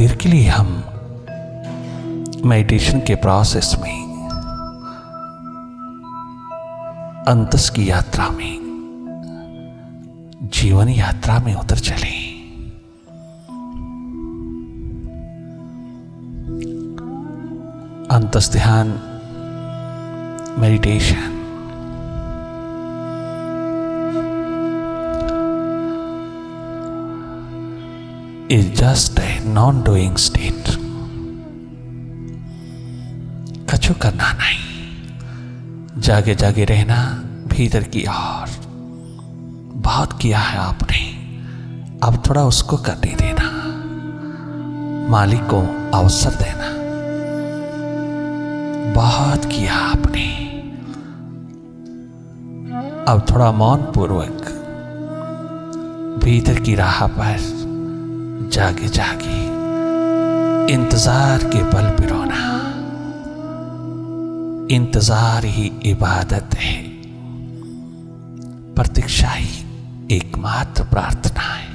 देर के लिए हम मेडिटेशन के प्रोसेस में, अंतस की यात्रा में, जीवन यात्रा में उतर चले। अंतस ध्यान meditation is just a non-doing state। कछु करना नहीं, जागे जागे रहना भीतर की ओर। बहुत किया है आपने, अब थोड़ा उसको करने देना, मालिक को अवसर देना। बहुत किया आपने, अब थोड़ा मौन पूर्वक भीतर की राह पर जागे जागे इंतजार के पल पिरोना। इंतजार ही इबादत है, प्रतीक्षा ही एकमात्र प्रार्थना है।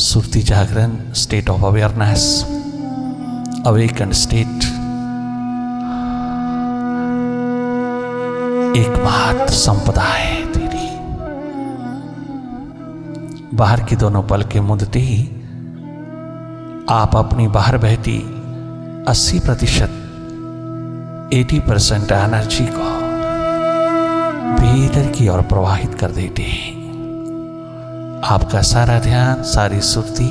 सुरती जागरण, state of awareness, awaken state, एकमात्र संपदा है तेरी। बाहर की दोनों पल के मुदते ही आप अपनी बाहर बहती 80% 80% एनर्जी को भीतर की ओर प्रवाहित कर देते हैं। आपका सारा ध्यान, सारी सुर्ती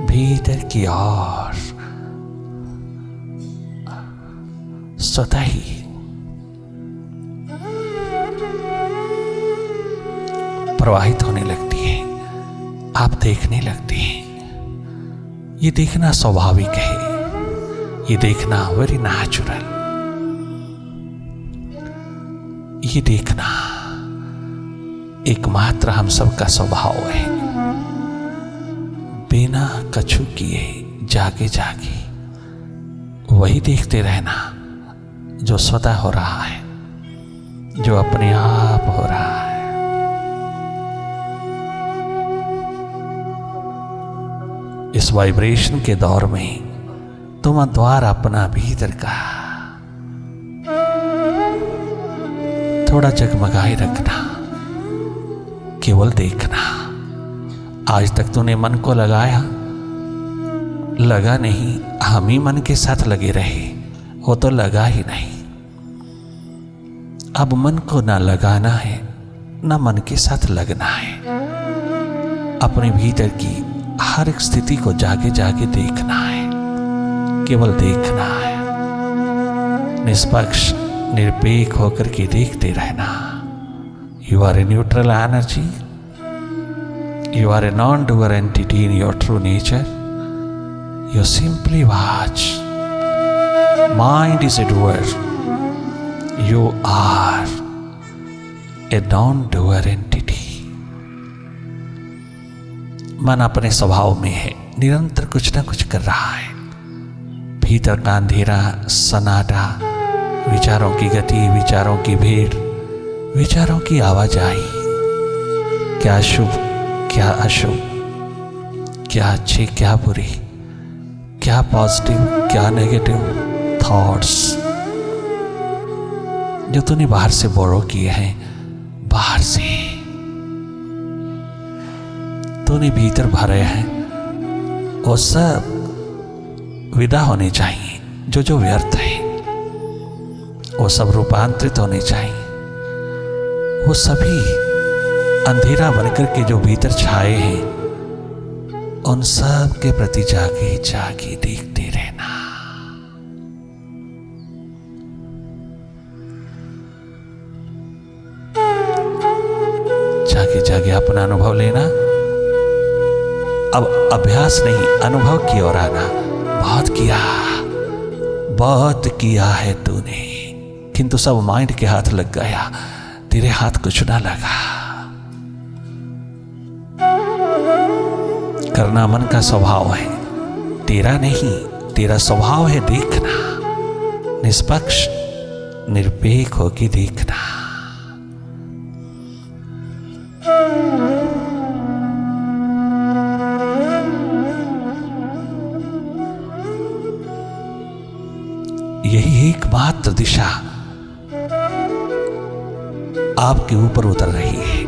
भीतर की ओर स्वतः ही प्रवाहित होने लगती है। आप देखने लगते हैं। ये देखना स्वाभाविक है, ये देखना वेरी नेचुरल, ये देखना एकमात्र हम सबका स्वभाव है। बिना कछु किए जागे जागे वही देखते रहना जो स्वतः हो रहा है, जो अपने आप हो रहा है। इस वाइब्रेशन के दौर में तुम द्वार अपना भीतर का थोड़ा जगमगाए रखना, केवल देखना। आज तक तूने मन को लगाया, लगा नहीं, हम ही मन के साथ लगे रहे, वो तो लगा ही नहीं। अब मन को ना लगाना है, ना मन के साथ लगना है। अपने भीतर की हर एक स्थिति को जागे जागे देखना है, केवल देखना है। निष्पक्ष निरपेक्ष होकर के देखते रहना। You are a neutral energy, you are a non doer entity in your true nature. You simply watch, mind is a doer, you are a non doer entity. मन अपने स्वभाव में है, निरंतर कुछ ना कुछ कर रहा है। भीतर का अंधेरा, सन्नाटा, विचारों की गति, विचारों की भीड़, विचारों की आवाजाही, क्या शुभ क्या अशुभ, क्या अच्छे क्या बुरे, क्या पॉजिटिव क्या नेगेटिव थॉट्स जो तूने बाहर से बोरो किए हैं, बाहर से तूने भीतर भरे हैं, वो सब विदा होने चाहिए। जो जो व्यर्थ है वो सब रूपांतरित होने चाहिए। वो सभी अंधेरा बनकर के जो भीतर छाए हैं, उन सब के प्रति जागे जागे देखते रहना। जागे जागे अपना अनुभव लेना। अब अभ्यास नहीं, अनुभव की ओर आना। बहुत किया है तूने, किंतु सब माइंड के हाथ लग गया, तेरे हाथ कुछ ना लगा। करना मन का स्वभाव है, तेरा नहीं। तेरा स्वभाव है देखना, निष्पक्ष निरपेक्ष होकर देखना। यही एकमात्र दिशा आपके ऊपर उतर रही है।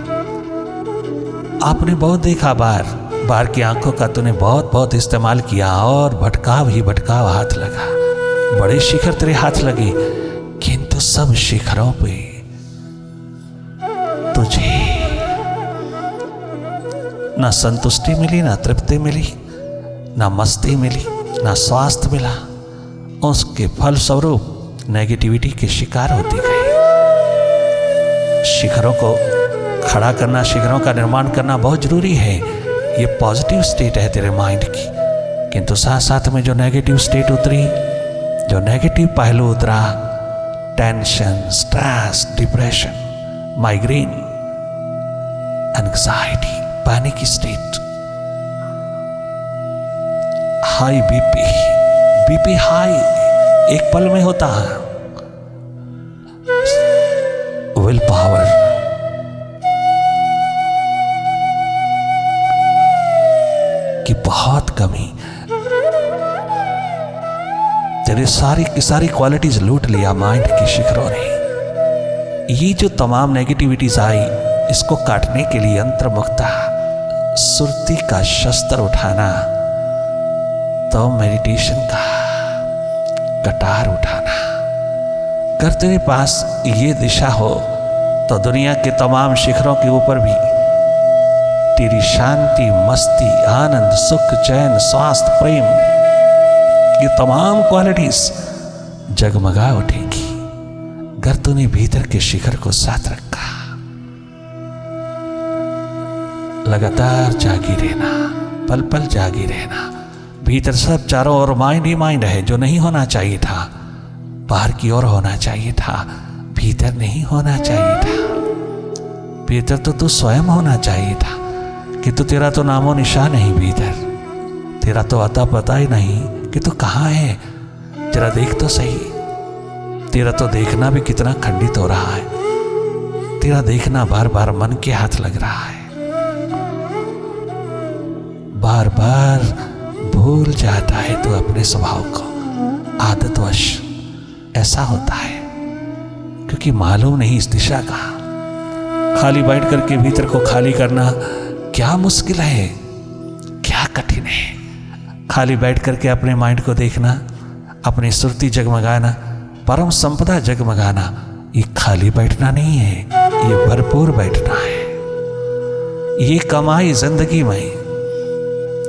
आपने बहुत देखा, बार की आंखों का तूने बहुत इस्तेमाल किया और भटकाव ही भटकाव हाथ लगा। बड़े शिखर तेरे हाथ लगे, किंतु सब शिखरों पे तुझे ना संतुष्टि मिली, ना तृप्ति मिली, ना मस्ती मिली, ना स्वास्थ्य मिला। उसके फलस्वरूप नेगेटिविटी के शिकार होती गई। शिखरों को खड़ा करना, शिखरों का निर्माण करना बहुत जरूरी है। ये पॉजिटिव स्टेट है तेरे माइंड की, किंतु साथ साथ में जो नेगेटिव स्टेट उतरी, जो नेगेटिव पहलू उतरा, tension, stress, depression, migraine, anxiety, panic state, high BP high एक पल में होता है। विल पावर की बहुत कमी, तेरे सारी की सारी क्वालिटीज लूट लिया माइंड के शिखरों ने। ये जो तमाम नेगेटिविटीज आई, इसको काटने के लिए अंतर्मुक्ता सुरती का शस्त्र उठाना, तो मेडिटेशन का कटार उठाना। अगर तेरे पास ये दिशा हो तो दुनिया के तमाम शिखरों के ऊपर भी तेरी शांति, मस्ती, आनंद, सुख, चैन, स्वास्थ्य, प्रेम, ये तमाम क्वालिटीज जगमगा उठेगी अगर तूने भीतर के शिखर को साथ रखा। लगातार जागी रहना, पल पल जागी रहना। भीतर सब चारों ओर माइंड ही माइंड है। जो नहीं होना चाहिए था बाहर की ओर होना चाहिए था, भीतर नहीं होना चाहिए था। भीतर तो तू स्वयं होना चाहिए था, कि तू तेरा तो नामो निशान नहीं भीतर, तेरा तो अता पता ही नहीं कि तू कहाँ है। जरा देख तो सही, तेरा तो देखना भी कितना खंडित हो रहा है। तेरा देखना बार बार मन के हाथ लग रहा है, बार बार भूल जाता है तो अपने स्वभाव को। आदतवश ऐसा होता है, क्योंकि मालूम नहीं इस दिशा का। खाली बैठ करके भीतर को खाली करना क्या मुश्किल है, क्या कठिन है। खाली बैठ करके अपने माइंड को देखना, अपनी सुरती जगमगाना, परम संपदा जगमगाना, ये खाली बैठना नहीं है, ये भरपूर बैठना है। ये कमाई जिंदगी में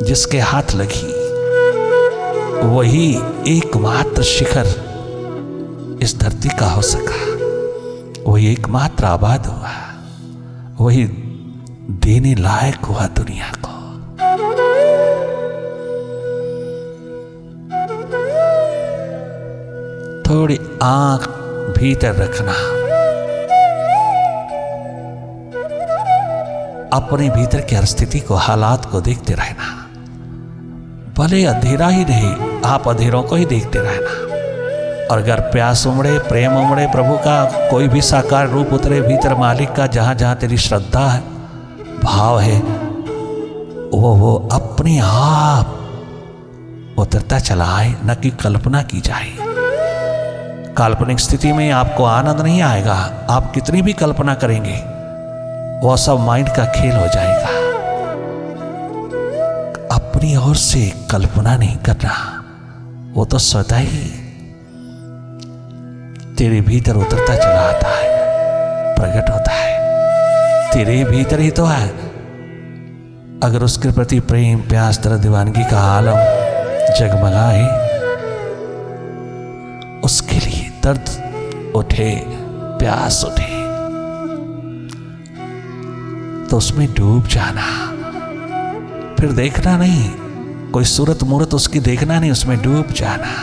जिसके हाथ लगी, वही एकमात्र शिखर इस धरती का हो सका। वही एकमात्र आबाद हुआ, वही देने लायक हुआ दुनिया को। थोड़ी आंख भीतर रखना, अपने भीतर की स्थिति को, हालात को देखते रहना। भले अंधेरा ही रहे, आप अंधेरों को ही देखते रहना। और अगर प्यास उमड़े, प्रेम उमड़े, प्रभु का कोई भी साकार रूप उतरे भीतर, मालिक का, जहां जहां तेरी श्रद्धा है, भाव है, वो अपने आप उतरता चला आए, न कि कल्पना की जाए। काल्पनिक स्थिति में आपको आनंद नहीं आएगा। आप कितनी भी कल्पना करेंगे, वह सब माइंड का खेल हो जाएगा। अपनी ओर से कल्पना नहीं करना, वो तो स्वतः ही तेरे भीतर उतरता चला आता है, प्रकट होता है। तेरे भीतर ही तो है। अगर उसके प्रति प्रेम, प्यास, तरह दीवानगी का आलम जगमगाए, उसके लिए दर्द उठे, प्यास उठे, तो उसमें डूब जाना। फिर देखना नहीं, कोई सूरत मूरत उसकी देखना नहीं, उसमें डूब जाना।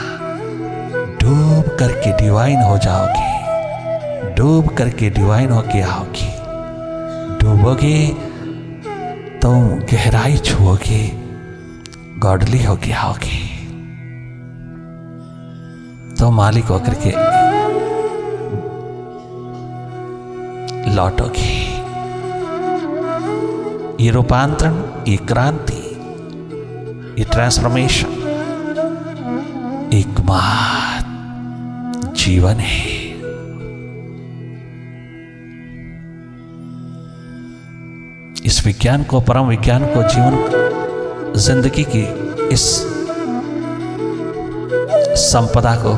डूब करके डिवाइन हो जाओगे, डूब करके डिवाइन होके आओगे। डूबोगे तो गहराई छुओगे, गॉडली होके आओगे, तो मालिक होकर के लौटोगे। ये रूपांतरण, ये क्रांति, ये ट्रांसफॉर्मेशन एकमात्र जीवन है। इस विज्ञान को, परम विज्ञान को, जीवन जिंदगी की इस संपदा को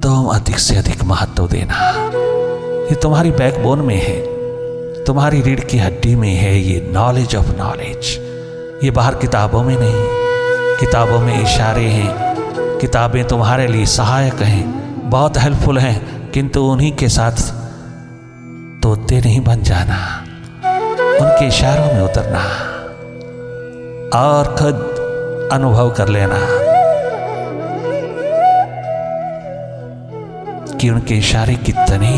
तुम अधिक से अधिक महत्व देना। ये तुम्हारी बैकबोन में है, तुम्हारी रीढ़ की हड्डी में है ये नॉलेज ऑफ नॉलेज। ये बाहर किताबों में नहीं, किताबों में इशारे हैं, किताबें तुम्हारे लिए सहायक हैं, बहुत हेल्पफुल हैं, किंतु उन्हीं के साथ तोते नहीं बन जाना, उनके इशारों में उतरना और खुद अनुभव कर लेना कि उनके इशारे कितने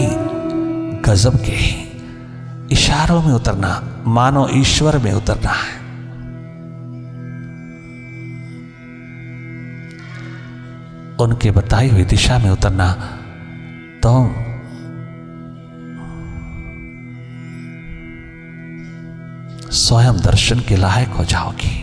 गजब के हैं। इशारों में उतरना मानो ईश्वर में उतरना है। उनके बताई हुई दिशा में उतरना तो स्वयं दर्शन के लायक हो जाओगी।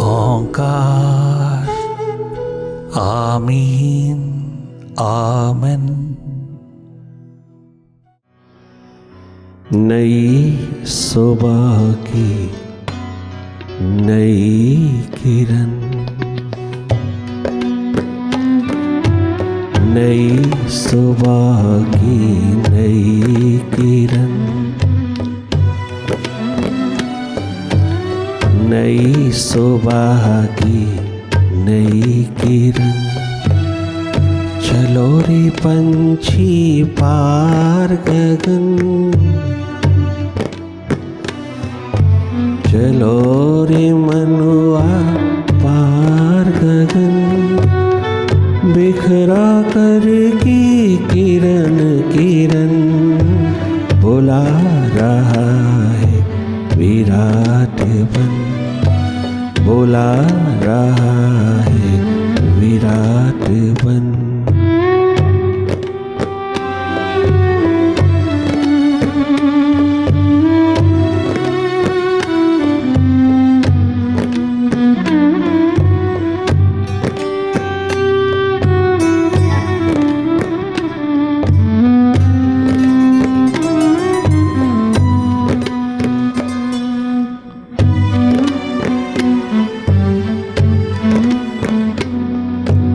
ओंकार आमीन आमन। नई सुबह की नई किरण, नई सुबह की नई किरण, नई सुबह की नई किरण। चलो रे पंछी पार गगन, चलो रे मनुआ पार गगन। बिखरा कर की किरण किरण बुला रहा है विराट बन, बुला रहा है विराट बन।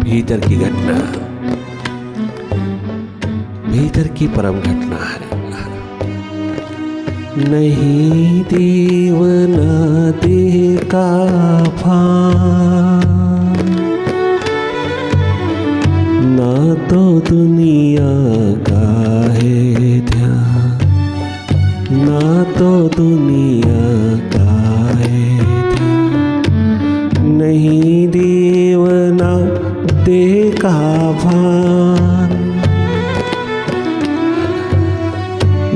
भीतर की घटना, भीतर की परम घटना है। नहीं देव न देह का भान, ना तो दुनिया का है ध्यान, ना तो दुनिया का है ध्यान। नहीं देव ना देह का भान,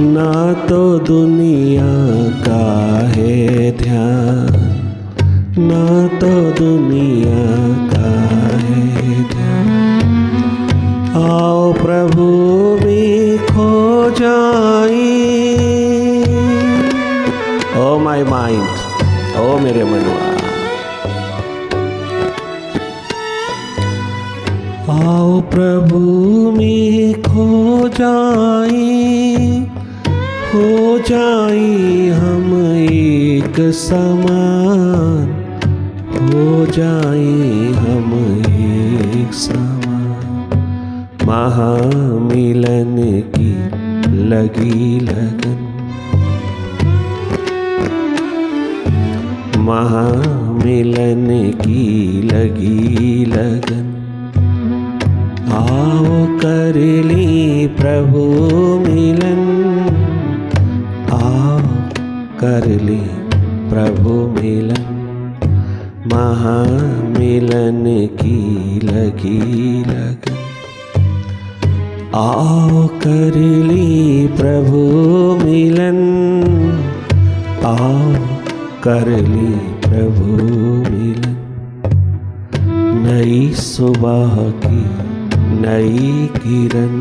ना तो दुनिया का है ध्यान, ना तो दुनिया का है ध्यान। आओ प्रभु में खो जाए, ओ माय माइंड, ओ मेरे मनुआ। आओ प्रभु में खो जाए, हो जाए हम एक समान, हो जाए हम एक समान। महामिलन की लगी लगन, महामिलन की लगी लगन। आओ कर ली प्रभु मिलन, आओ कर ली प्रभु मिलन। महामिलन की लगी लगन। आओ कर ली प्रभु मिलन, आओ कर ली प्रभु मिलन। नई सुबह की नई किरण,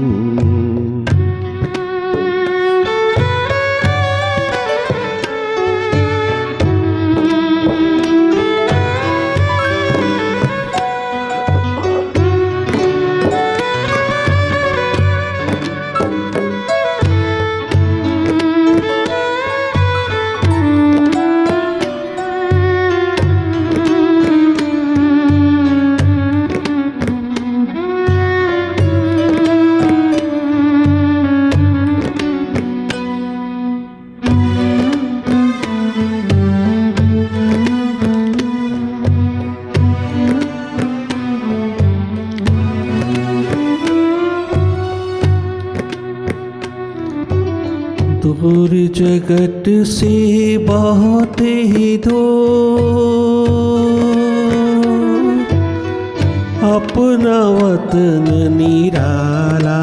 दूर जगत से बहुत ही दूर, अपना वतन निराला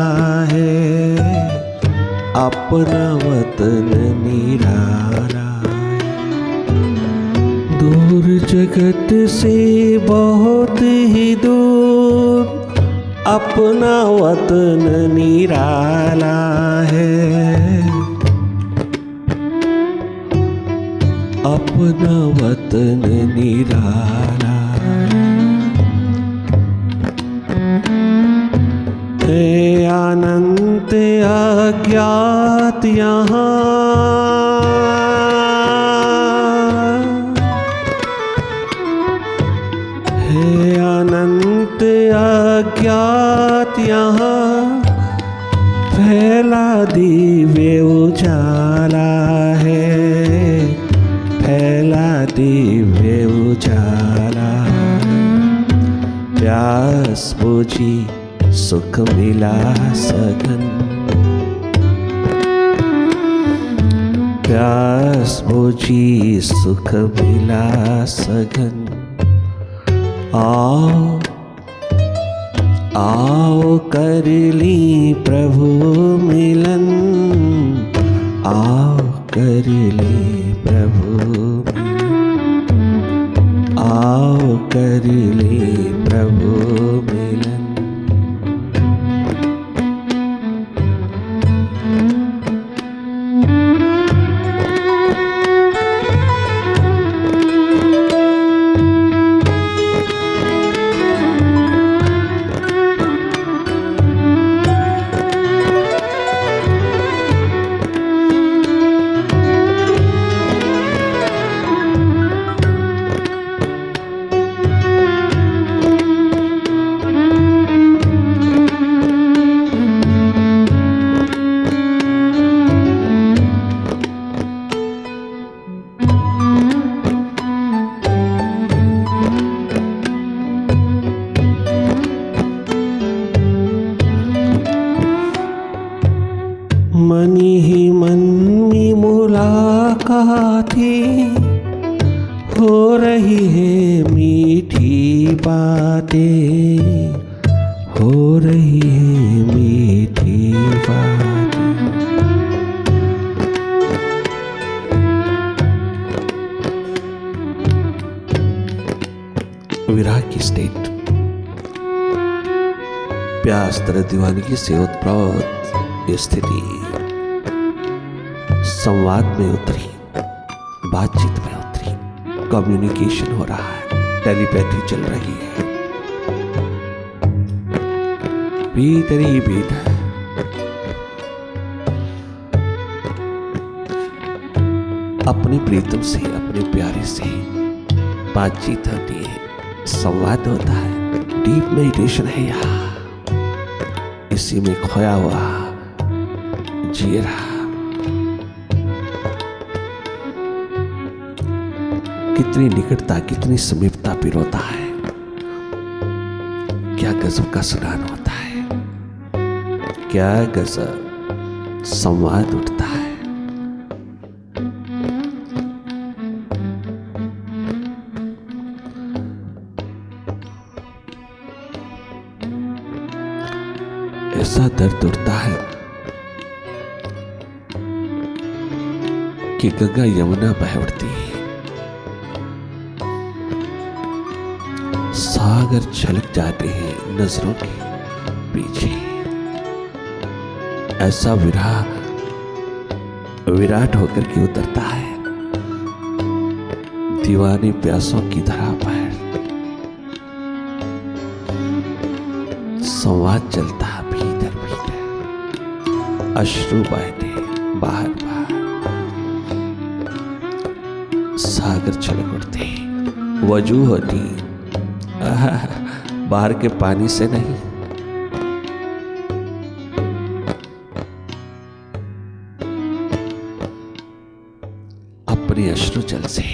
है, अपना वतन निराला है। दूर जगत से बहुत ही दूर, अपना वतन निराला है, अपना वतन निराला है। अनंत अज्ञात यहाँ, है अनंत अज्ञात यहाँ, फैला दिव्य उजाला है, फैला दिव्य उजाला। प्यास बुझी सुख मिला सघन, प्यास बुझी सुख मिला सघन। आओ आओ कर ली प्रभु मिलन, आओ कर ली प्रभु मिलन, आओ कर ली प्रभु मिलन। मन ही मन में मुलाकातें हो रही है, मीठी बातें हो रही है, मीठी बातें। विराग की स्टेट प्यास तरह दीवानगी से उत्प्रोत स्थिति संवाद में उतरी, बातचीत में उतरी, कम्युनिकेशन हो रहा है, टेलीपैथी चल रही है। भीतर ही भीतर अपने प्रीतम से, अपने प्यारे से बातचीत होती है, संवाद होता है, डीप मेडिटेशन है यहाँ। इसी में खोया हुआ जी रहा। कितनी निकटता, कितनी समीपता पिरोता है, क्या गजब का सुनान होता है, क्या गजब संवाद उठता है। ऐसा दर्द उठता है कि गंगा यमुना बह उठती है, सागर छलक जाते हैं नजरों के पीछे। ऐसा विराट होकर के उतरता है दीवाने प्यासों की धरा पर। संवाद चलता है भीतर भीतर, अश्रु बहते बाहर बाहर, सागर छलक उठते, वजू होती बाहर के पानी से नहीं, अपने अश्रु जल से।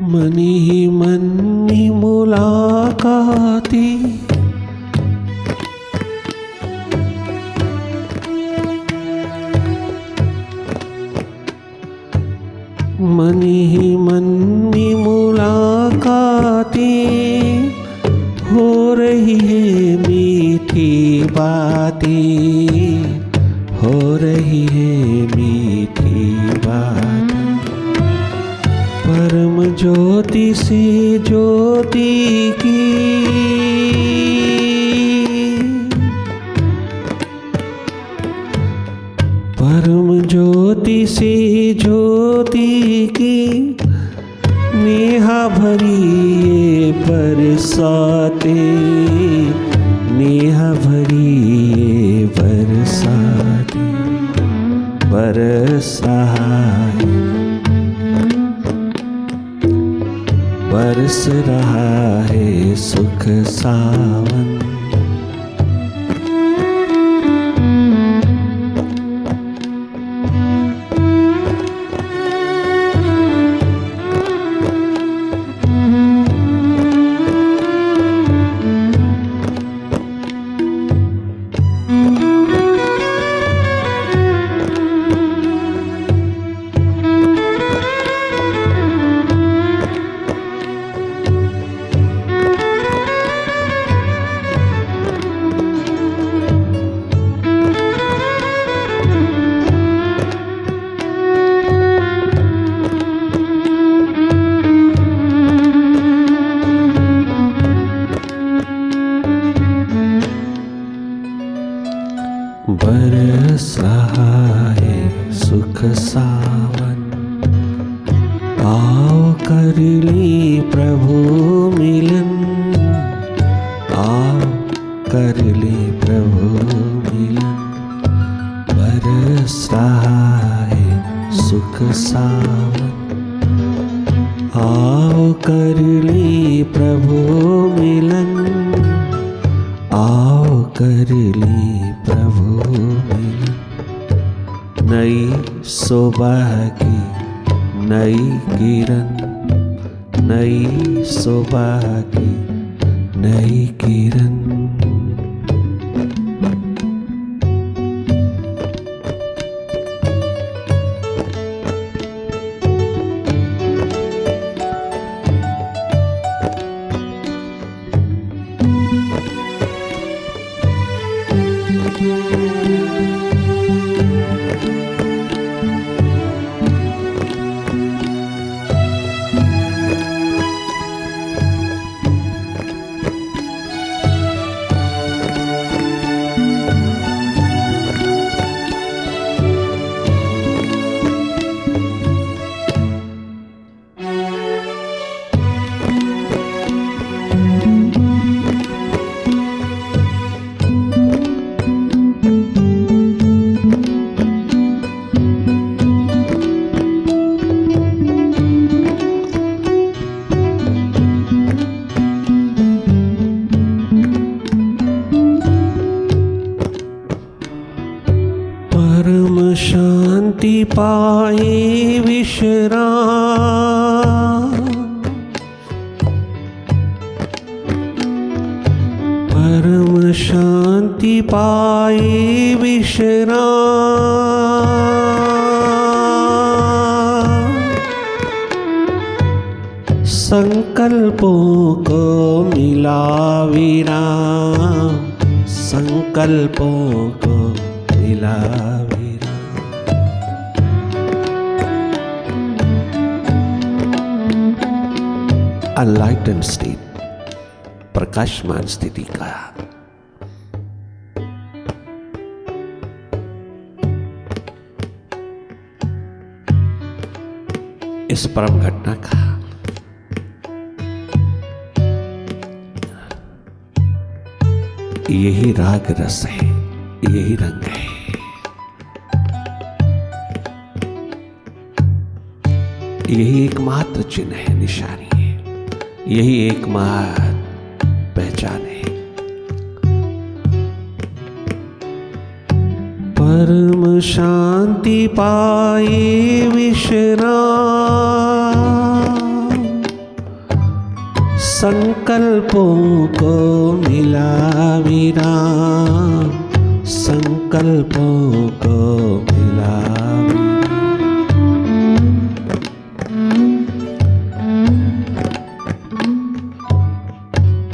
मनी ही मनी मुलाकाती, मनी ही मनी मुलाकाती, हो रही है मीठी बातें, हो रही है मीठी बातें। परम ज्योति से ज्योति की, परम ज्योति से ज्योति की, नेहा भरी ये बरसाते, नेहा भरी ये बरसाते, बरसा है बरस रहा है सुख सावन। बरस रहा है सुख सावन, आओ कर ली प्रभु मिलन, आओ कर ली प्रभु मिलन। बरस रहा है सुख सावन, आओ कर ली प्रभु मिलन, आओ कर ली प्रभु मिलन। नई सुबह की नई किरण, नई सुबह की नई किरण। पाए विश्राम, परम शांति पाए विश्राम। संकल्पों को मिला विराम, संकल्पों को मिला विराम। अनलाइटन स्टेट, प्रकाशमान स्थिति का इस परम घटना का यही राग रस है, यही रंग है। यही एकमात्र चिन्ह है, निशानी है, यही एकमात्र पहचान है। परम शांति पाए विश्राम, संकल्पों को मिला विराम, संकल्पों को मिला विराम।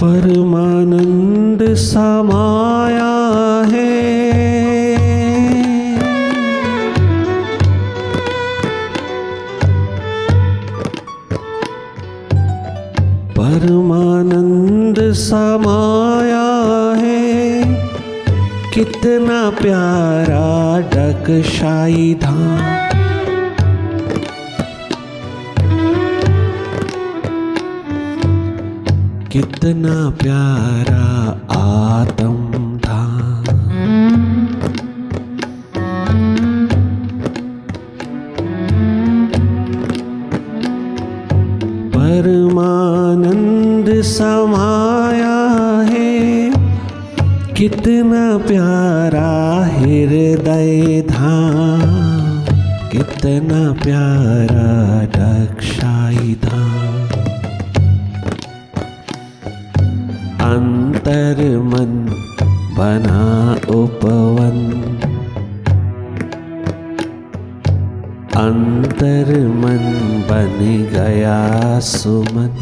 परमानंद समाया है, परमानंद समाया है। कितना प्यारा डगशाई धाम, कितना प्यारा आत्म धाम। परमानंद समाया है, कितना प्यारा हृदय धाम, कितना प्यारा दक्षाई धाम। अंतर मन बना उपवन, अंतर मन बन गया सुमन।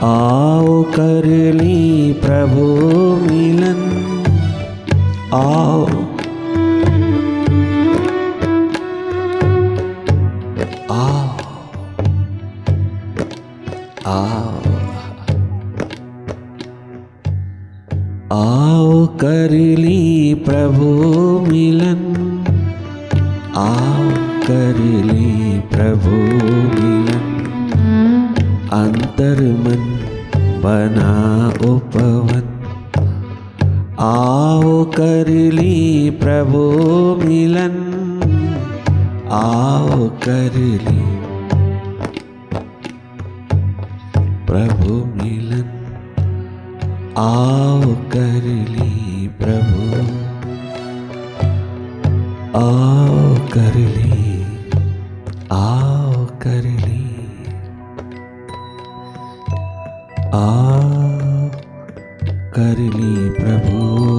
आओ कर ली प्रभु मिलन, आओ आओ आओ आओ कर ली प्रभु मिलन, आओ कर ली प्रभु मिलन। अंतर मन बना उपवन, आओ कर ली प्रभु मिलन, आओ कर ली प्रभु मिलन, आओ कर ली प्रभु, आओ कर ली, आओ कर ली, आओ कर ली प्रभु